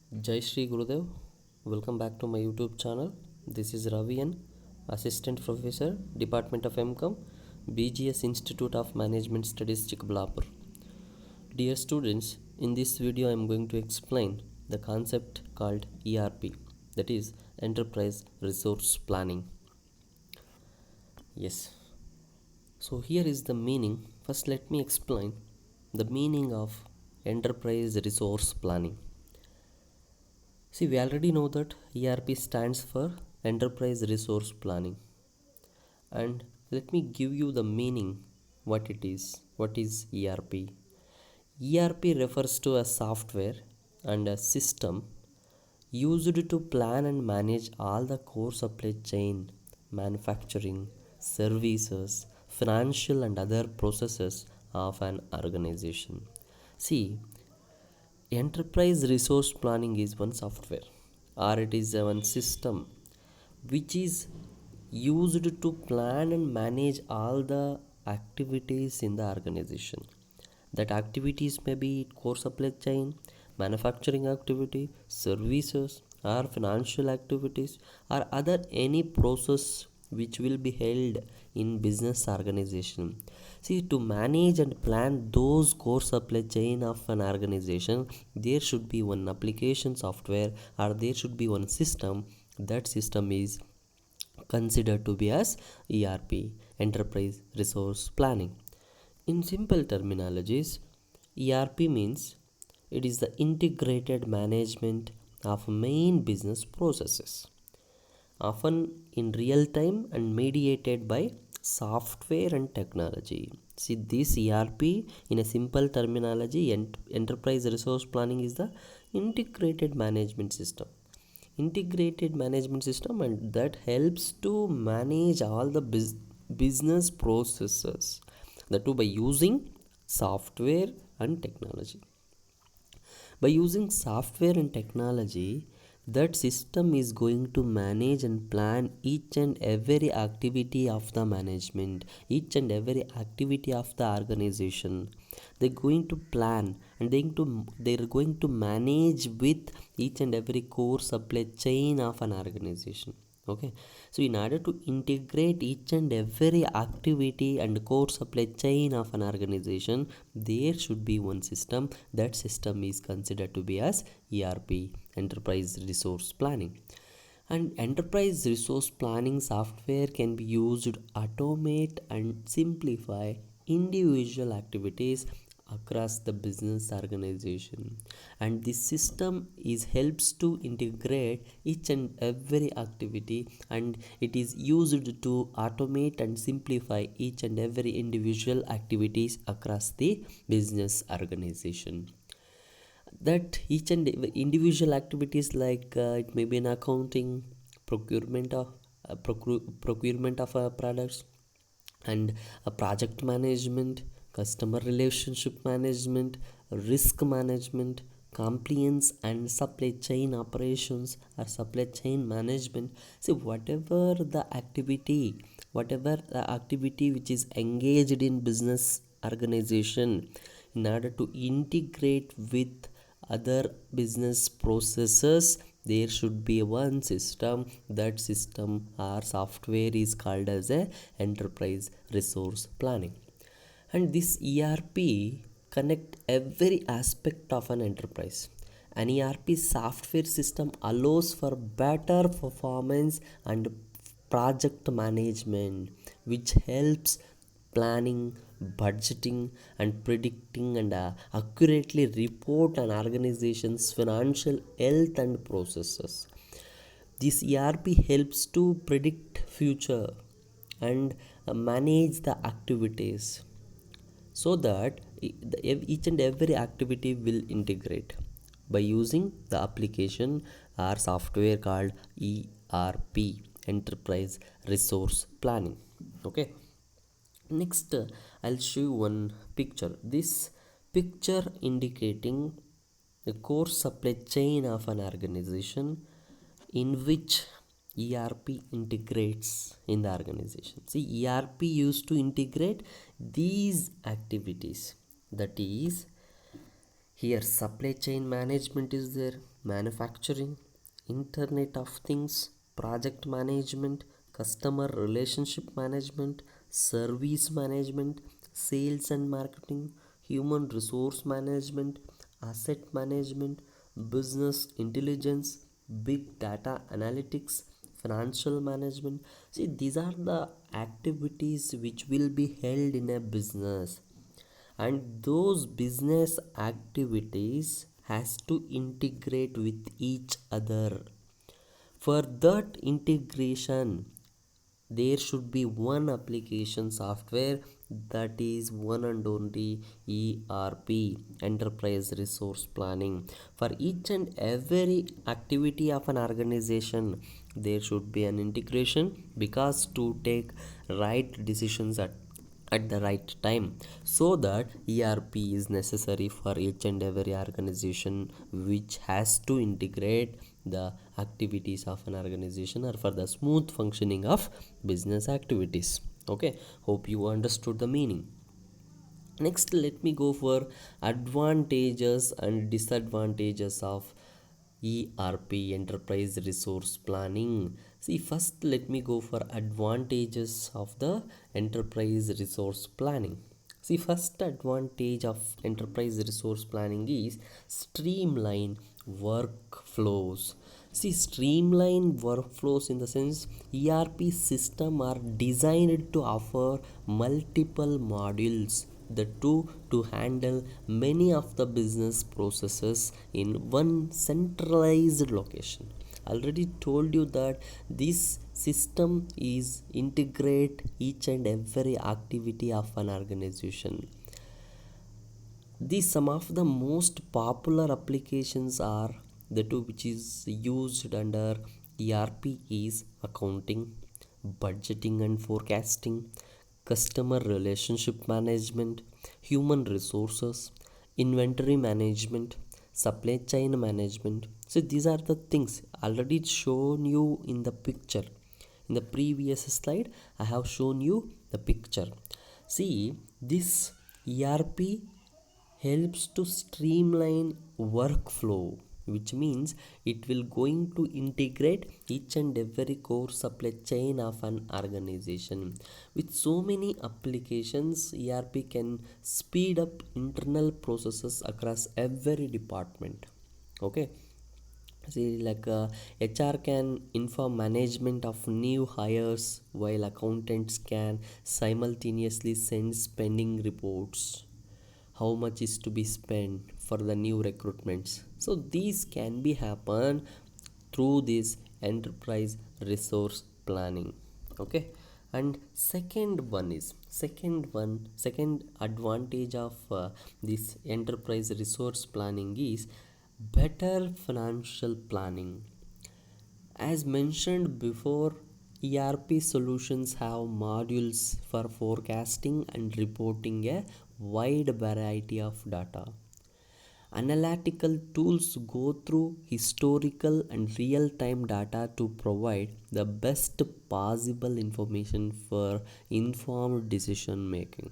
Jai Shri Gurudev, welcome back to my YouTube channel. This is Ravian, Assistant Professor, Department of MCOM, BGS Institute of Management Studies, Chikbalapur. Dear students, in this video I am going to explain the concept called ERP, that is Enterprise Resource Planning. Yes, so here is the meaning. First, let me explain the meaning of Enterprise Resource Planning. See, we already know that ERP stands for Enterprise Resource Planning. And let me give you the meaning what it is. What is ERP? ERP refers to a software and a system used to plan and manage all the core supply chain, manufacturing, services, financial and other processes of an organization. See, enterprise resource planning is one software or it is one system which is used to plan and manage all the activities in the organization. That activities may be core supply chain, manufacturing activity, services, or financial activities, or other any process which will be held in business organization. See, to manage and plan those core supply chain of an organization, there should be one application software or there should be one system. That system is considered to be as ERP, Enterprise Resource Planning. In simple terminologies, ERP means it is the integrated management of main business processes, often in real time and mediated by software and technology. See, this ERP, in a simple terminology, enterprise resource planning is the integrated management system. Integrated management system, and that helps to manage all the business processes, that too by using software and technology. By using software and technology, that system is going to manage and plan each and every activity of the management, each and every activity of the organization. They're going to plan and they're going to manage with each and every core supply chain of an organization. Okay, so in order to integrate each and every activity and core supply chain of an organization, there should be one system. That system is considered to be as ERP, Enterprise Resource Planning. And enterprise resource planning software can be used to automate and simplify individual activities across the business organization, and this system is helps to integrate each and every activity, and it is used to automate and simplify each and every individual activities across the business organization. That each and individual activities like it may be an accounting, procurement of procurement of products, and a project management, customer relationship management, risk management, compliance, and supply chain operations or supply chain management. See, whatever the activity which is engaged in business organization, in order to integrate with other business processes, there should be one system. That system or software is called as a enterprise resource planning. And this ERP connect every aspect of an enterprise. An ERP software system allows for better performance and project management, which helps planning, budgeting, and predicting and accurately report an organization's financial health and processes. This ERP helps to predict future and manage the activities, so that each and every activity will integrate by using the application or software called ERP, Enterprise Resource Planning. Okay, next I'll show you one picture. This picture indicating the core supply chain of an organization in which ERP integrates in the organization. See, ERP used to integrate these activities, that is Here, supply chain management is there, manufacturing, Internet of Things, project management, customer relationship management, service management, sales and marketing, human resource management, asset management, business intelligence, big data analytics, financial management. See, these are the activities which will be held in a business, and those business activities has to integrate with each other. For that integration, there should be one application software, that is one and only ERP, Enterprise Resource Planning. For each and every activity of an organization, there should be an integration, because to take right decisions at the right time, so that ERP is necessary for each and every organization, which has to integrate the activities of an organization or for the smooth functioning of business activities. Okay, hope you understood the meaning. Next, let me go for advantages and disadvantages of ERP, Enterprise Resource Planning. See, first let me go for advantages of the Enterprise Resource Planning. See, first advantage of Enterprise Resource Planning is streamline workflows. See, streamline workflows in the sense ERP system are designed to offer multiple modules, the two to handle many of the business processes in one centralized location. I already told you that this system is integrate each and every activity of an organization. These some of the most popular applications are the two which is used under ERP is accounting, budgeting and forecasting, customer relationship management, human resources, inventory management, supply chain management. So these are the things already shown you in the picture. In the previous slide, I have shown you the picture. See, this ERP helps to streamline workflow, which means it will going to integrate each and every core supply chain of an organization. With so many applications, ERP can speed up internal processes across every department. Okay, see, like HR can inform management of new hires, while accountants can simultaneously send spending reports, how much is to be spent for the new recruitments. So these can be happen through this enterprise resource planning. Okay, and second advantage of this enterprise resource planning is better financial planning. As mentioned before, ERP solutions have modules for forecasting and reporting a wide variety of data. Analytical tools go through historical and real time data to provide the best possible information for informed decision making.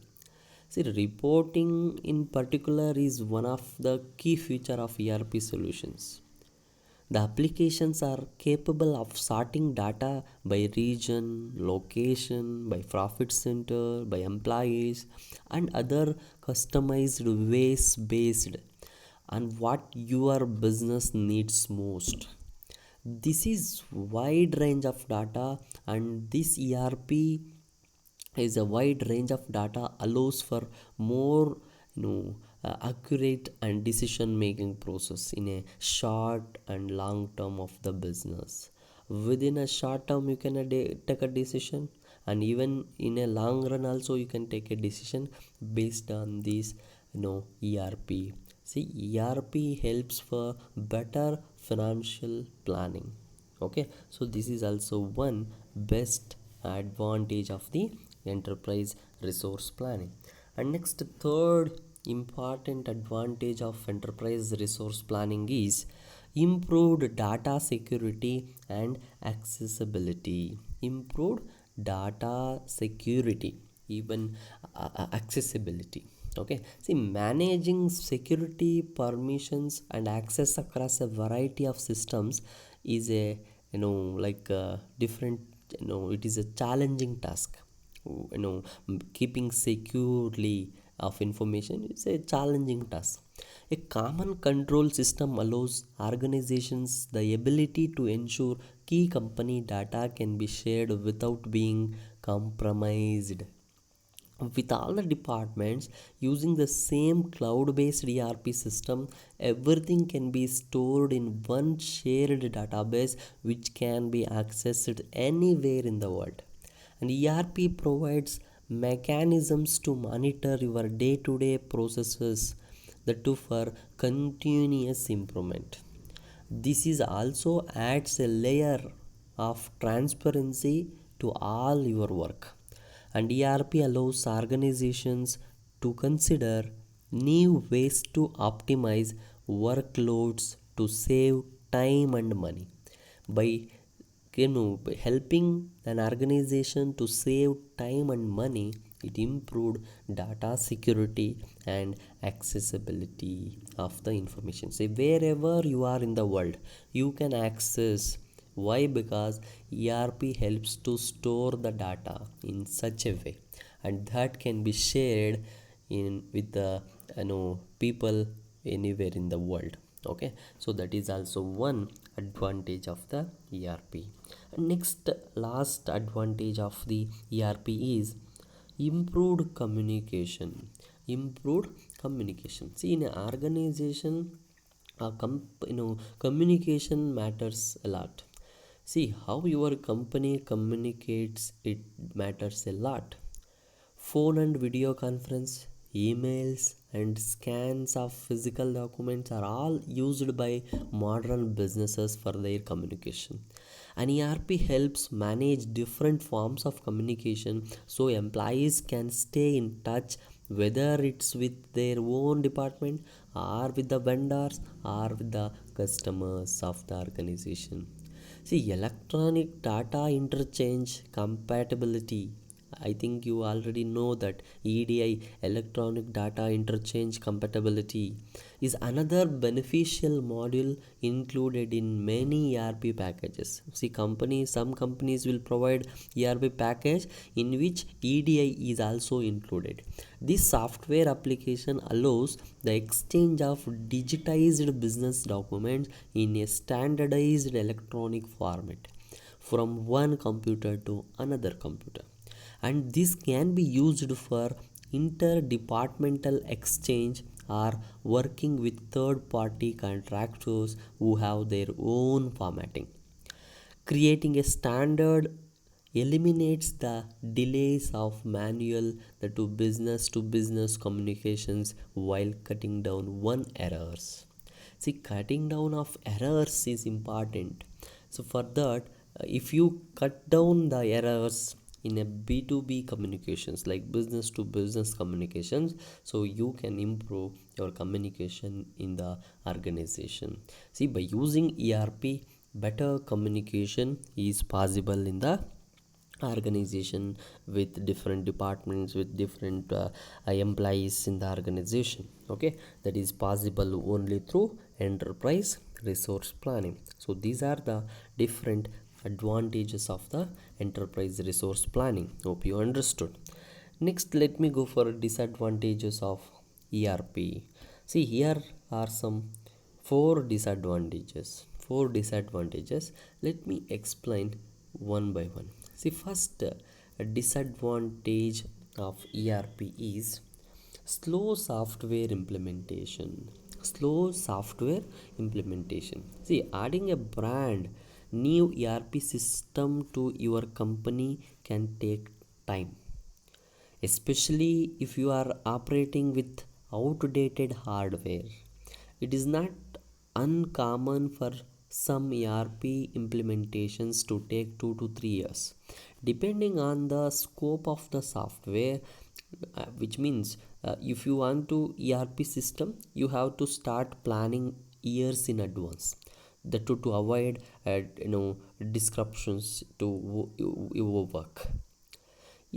See, reporting in particular is one of the key feature of ERP solutions. The applications are capable of sorting data by region, location, by profit center, by employees, and other customized ways based on what your business needs most. This is wide range of data, and this ERP is a wide range of data allows for more, accurate and decision making process in a short and long term of the business. Within a short term you can take a decision, and even in a long run also you can take a decision based on this, ERP. See, ERP helps for better financial planning. Okay, so this is also one best advantage of the enterprise resource planning. And next, third important advantage of enterprise resource planning is improved data security and accessibility. Improved data security, even accessibility. Okay, see, managing security, permissions, and access across a variety of systems is a, like a different, it is a challenging task. Keeping securely of information is a challenging task. A common control system allows organizations the ability to ensure key company data can be shared without being compromised with all the departments using the same cloud-based ERP system. Everything can be stored in one shared database which can be accessed anywhere in the world. And ERP provides mechanisms to monitor your day-to-day processes that too for continuous improvement. This is also adds a layer of transparency to all your work. And ERP allows organizations to consider new ways to optimize workloads to save time and money. By by helping an organization to save time and money, it improved data security and accessibility of the information. Say wherever you are in the world, you can access. Why? Because ERP helps to store the data in such a way, and that can be shared in with the people anywhere in the world. Okay, so that is also one advantage of the ERP. Next, last advantage of the ERP is improved communication. Improved communication, see, in an organization, communication matters a lot. See how your company communicates, it matters a lot. Phone and video conference, emails, and scans of physical documents are all used by modern businesses for their communication. An ERP helps manage different forms of communication so employees can stay in touch, whether it's with their own department or with the vendors or with the customers of the organization. See, electronic data interchange compatibility. I think you already know that EDI, electronic data interchange compatibility, is another beneficial module included in many ERP packages. See, some companies will provide ERP package in which EDI is also included. This software application allows the exchange of digitized business documents in a standardized electronic format from one computer to another computer, and this can be used for interdepartmental exchange or working with third party contractors who have their own formatting. Creating a standard eliminates the delays of manual the to business communications while cutting down one errors. See, cutting down of errors is important. So for that, if you cut down the errors in a B2B communications, like business to business communications, so you can improve your communication in the organization. See, by using ERP, better communication is possible in the organization with different departments, with different employees in the organization. Okay, that is possible only through enterprise resource planning. So these are the different advantages of the enterprise resource planning. Hope you understood. Next, let me go for disadvantages of ERP. See, here are some four disadvantages. Let me explain one by one. See, first disadvantage of ERP is slow software implementation. Slow software implementation. See, adding a brand new ERP system to your company can take time, especially if you are operating with outdated hardware. It is not uncommon for some ERP implementations to take 2 to 3 years, depending on the scope of the software. Which means, if you want to ERP system, you have to start planning years in advance. That to avoid disruptions to your work.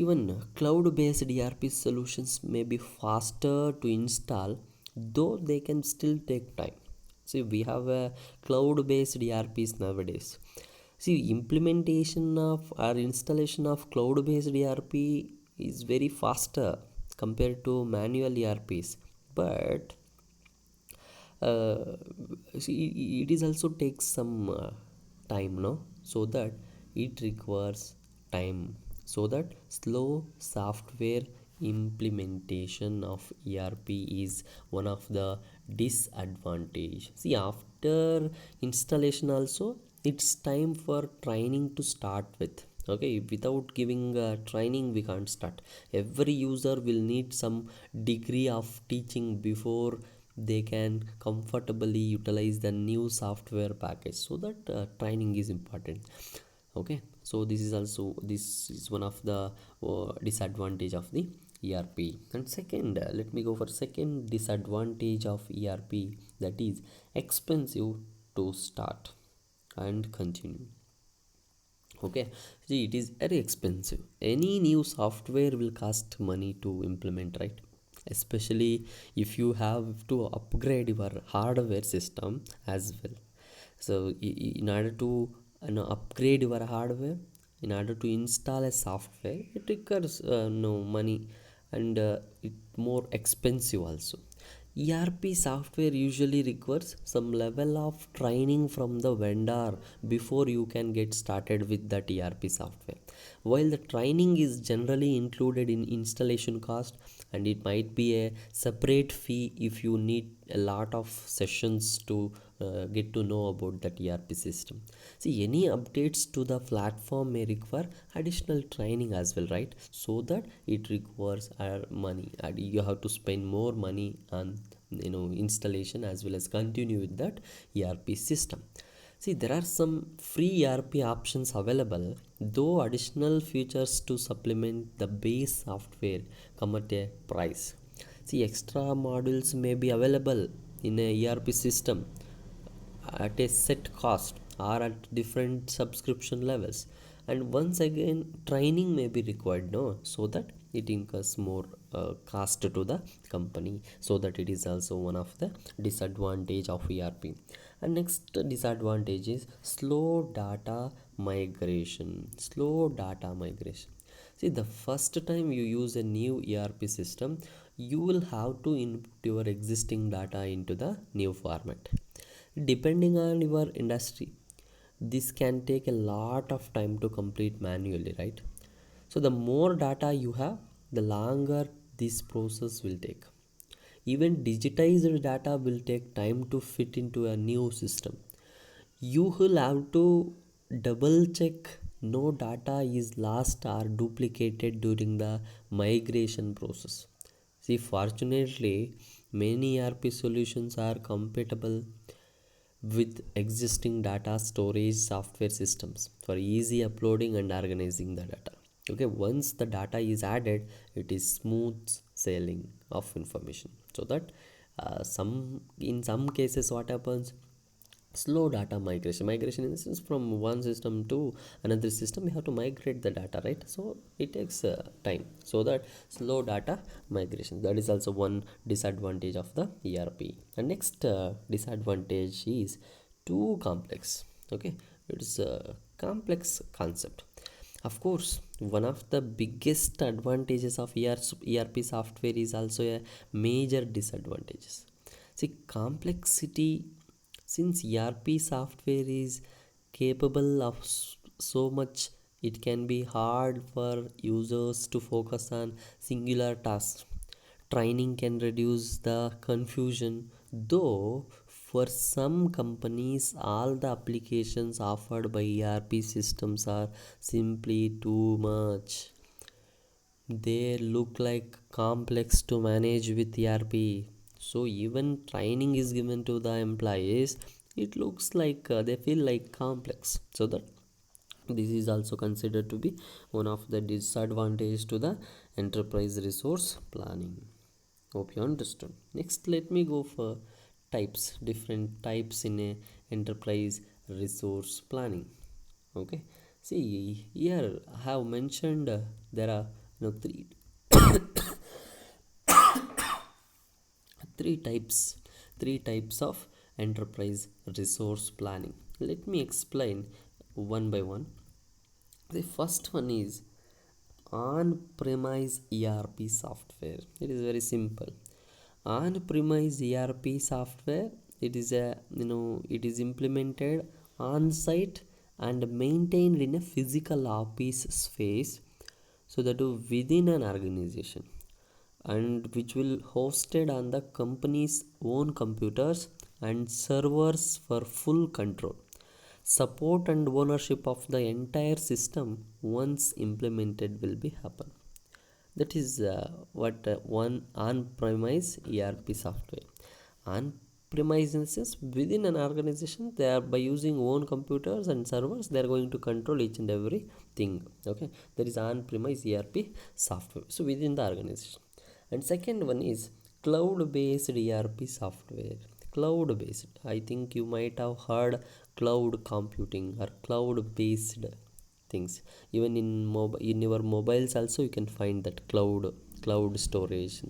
Even cloud-based ERP solutions may be faster to install, though they can still take time. See, we have a cloud-based ERPs nowadays. See, implementation of or installation of cloud-based ERP is very faster compared to manual ERPs, but uh, see, it is also takes some time, no, so that it requires time, so that slow software implementation of ERP is one of the disadvantage. See, after installation also, it's time for training to start with. Okay, without giving training we can't start. Every user will need some degree of teaching before they can comfortably utilize the new software package, so that training is important. Okay, so this is one of the disadvantage of the ERP. And second, let me go for second disadvantage of ERP, that is expensive to start and continue. Okay, see, it is very expensive. Any new software will cost money to implement, right? Especially if you have to upgrade your hardware system as well. So in order to upgrade your hardware, in order to install a software, it requires no money, and it more expensive also. ERP software usually requires some level of training from the vendor before you can get started with that ERP software. While the training is generally included in installation cost, and it might be a separate fee if you need a lot of sessions to get to know about that ERP system. See, any updates to the platform may require additional training as well, right? So that it requires money, and you have to spend more money on installation as well as continue with that ERP system. See, there are some free ERP options available, though additional features to supplement the base software come at a price. See, extra modules may be available in a ERP system at a set cost or at different subscription levels, and once again training may be required, no, so that it incurs more cost to the company, so that it is also one of the disadvantage of ERP. And next disadvantage is slow data migration. See, the first time you use a new ERP system, you will have to input your existing data into the new format. Depending on your industry, this can take a lot of time to complete manually, right? So the more data you have, the longer this process will take. Even digitized data will take time to fit into a new system. You will have to double check no data is lost or duplicated during the migration process. See, fortunately, many ERP solutions are compatible with existing data storage software systems for easy uploading and organizing the data. Okay, once the data is added, it is smooth sailing of information. So that some in some cases what happens, slow data migration in the sense from one system to another system, we have to migrate the data, right? So it takes time, so that slow data migration, that is also one disadvantage of the ERP. And next disadvantage is too complex. Okay, it's a complex concept. Of course, one of the biggest advantages of ERP software is also a major disadvantages. See, complexity, since ERP software is capable of so much, it can be hard for users to focus on singular tasks. Training can reduce the confusion, though for some companies, all the applications offered by ERP systems are simply too much. They look like complex to manage with ERP. So even training is given to the employees, it looks like they feel like complex. So that this is also considered to be one of the disadvantage to the enterprise resource planning. Hope you understood. Next, let me go for different types in a enterprise resource planning. Okay, see here I have mentioned there are you know three three types three types of enterprise resource planning. Let me explain one by one. The first one is on-premise ERP software. It is very simple. On-premise ERP software, it is a it is implemented on-site and maintained in a physical office space, so that within an organization, and which will hosted on the company's own computers and servers for full control, support and ownership of the entire system once implemented will be happen. That is what one on-premise ERP software. On-premise instance, within an organization, they are by using own computers and servers, they are going to control each and every thing. Okay, that is on-premise ERP software, so within the organization. And second one is cloud-based ERP software. Cloud-based, I think you might have heard cloud computing or cloud-based things. Even in your mobiles also you can find that cloud storage,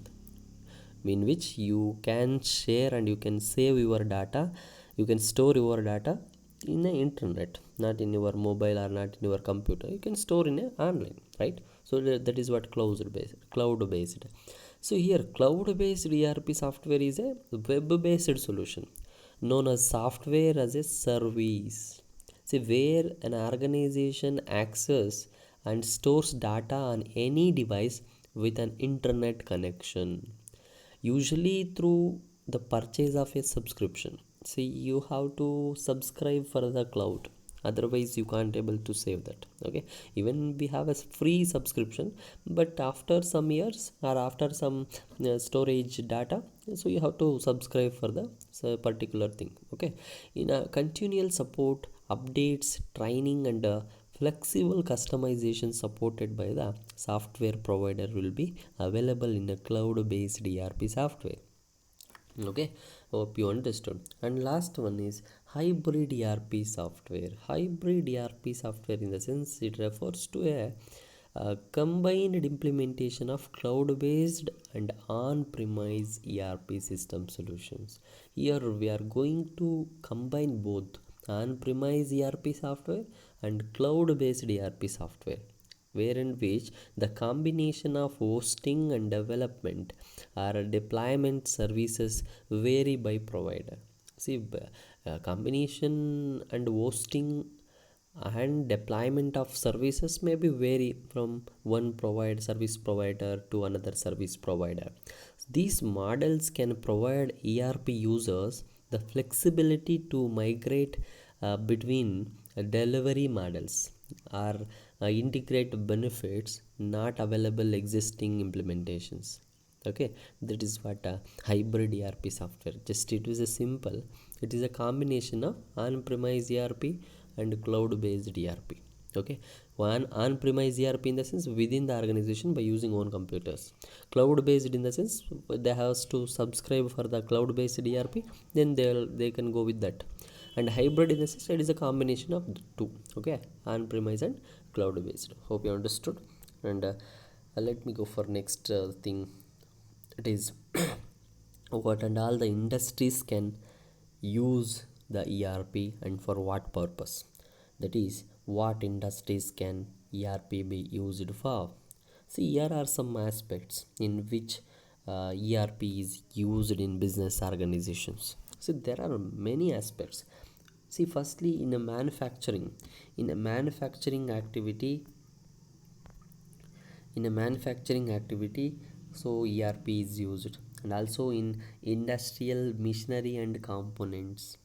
in which you can share and you can save your data, you can store your data in the internet, not in your mobile or not in your computer. You can store in a online, right? So that is what cloud based. So here cloud based ERP software is a web based solution known as software as a service. See, where an organization access and stores data on any device with an internet connection, usually through the purchase of a subscription. See, you have to subscribe for the cloud, otherwise you can't able to save that. Okay, even we have a free subscription, but after some years or after some storage data, so you have to subscribe for the particular thing. Okay, in a continual support, updates, training, and flexible customization supported by the software provider will be available in a cloud based ERP software. Okay, hope you understood. And last one is hybrid ERP software. Hybrid ERP software, in the sense, it refers to a combined implementation of cloud based and on premise ERP system solutions. Here we are going to combine both on premise ERP software and cloud based ERP software, wherein which the combination of hosting and development or deployment services vary by provider. See, combination and hosting and deployment of services may be vary from one provider service provider to another service provider. These models can provide ERP users the flexibility to migrate between delivery models or integrate benefits not available existing implementations. Okay, that is what hybrid ERP software. Just it is a simple, it is a combination of on-premise ERP and cloud-based ERP. Okay, one on-premise ERP in the sense within the organization by using own computers. Cloud-based in the sense they have to subscribe for the cloud-based ERP, then they can go with that. And hybrid in the sense it is a combination of the two. Okay, on-premise and cloud-based. Hope you understood. And let me go for next thing. It is what and all the industries can use the ERP and for what purpose. That is, what industries can ERP be used for. See, here are some aspects in which ERP is used in business organizations. So there are many aspects. See, firstly, in a manufacturing activity, so ERP is used, and also in industrial machinery and components,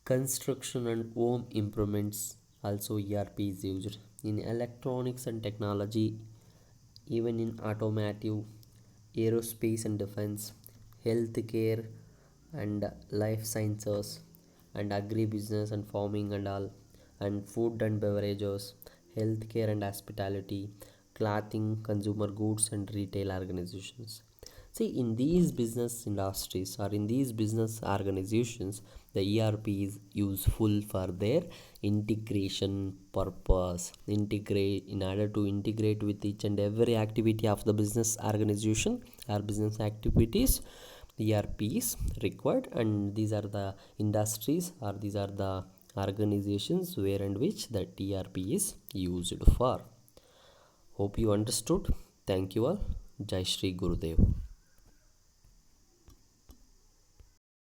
construction and home improvements, also ERP is used in electronics and technology, even in automotive, aerospace and defense, healthcare and life sciences, and agribusiness and farming and all, and food and beverages, healthcare and hospitality, clothing, consumer goods and retail organizations. See, in these business industries or in these business organizations, the ERP is useful for their integration purpose. Integrate in order to integrate with each and every activity of the business organization or business activities, ERP is required, and these are the industries or these are the organizations where and which that ERP is used for. Hope you understood. Thank you all. Jai Shri Gurudev.